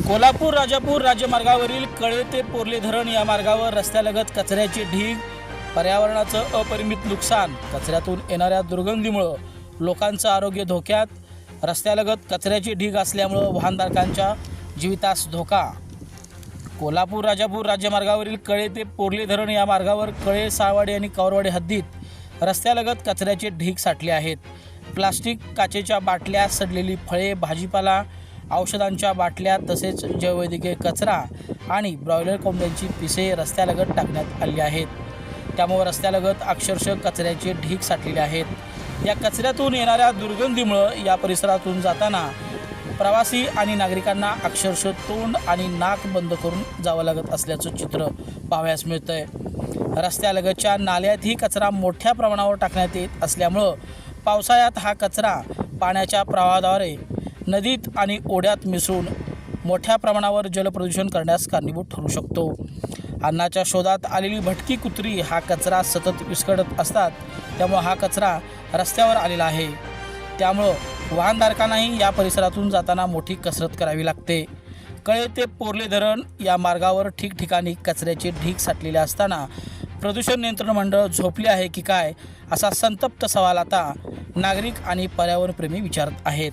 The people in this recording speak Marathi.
कोल्हापूर राजापूर राज्यमार्गावरील कळे ते पोर्ले धरण या मार्गावर रस्त्यालगत कचऱ्याची ढीग, पर्यावरणाचं अपरिमित नुकसान, कचऱ्यातून येणाऱ्या दुर्गंधीमुळे लोकांचं आरोग्य धोक्यात, रस्त्यालगत कचऱ्याची ढीग असल्यामुळे वाहनधारकांच्या जीवितास धोका। कोल्हापूर राजापूर राज्यमार्गावरील कळे ते पोर्ले धरण या मार्गावर कळे, साळवाडी आणि कौरवाडी हद्दीत रस्त्यालगत कचऱ्याचे ढीग साठले आहेत। प्लास्टिक, काचेच्या बाटल्या, सडलेली फळे, भाजीपाला, औषधांच्या बाटल्या तसेच जैववैद्यकीय कचरा आणि ब्रॉयलर कोंबड्यांची पिसे रस्त्यालगत टाकण्यात आली आहेत। त्यामुळे रस्त्यालगत अक्षरशः कचऱ्याचे ढीग साठलेले आहेत। या कचऱ्यातून येणाऱ्या दुर्गंधीमुळे या परिसरातून जाताना प्रवासी आणि नागरिकांना अक्षरशः तोंड आणि नाक बंद करून जावं लागत असल्याचं चित्र पाहावयास मिळतंय। रस्त्यालगतच्या नाल्यातही कचरा मोठ्या प्रमाणावर टाकण्यात येत असल्यामुळं पावसाळ्यात हा कचरा पाण्याच्या प्रवाहाद्वारे नदीत आणि ओढ्यात मिसळून मोठ्या प्रमाणावर जलप्रदूषण करण्यास कारणीभूत ठरू शकतो। अन्नाच्या शोधात आलेली भटकी कुत्री हा कचरा सतत विस्कळत असतात, त्यामुळे हा कचरा रस्त्यावर आलेला आहे। त्यामुळं वाहनधारकांनाही या परिसरातून जाताना मोठी कसरत करावी लागते। कळे ते पोर्ले धरण या मार्गावर ठिकठिकाणी कचऱ्याचे ढीग साठलेले असताना प्रदूषण नियंत्रण मंडळ झोपले आहे की काय, असा संतप्त सवाल आता नागरिक आणि पर्यावरणप्रेमी विचारत आहेत।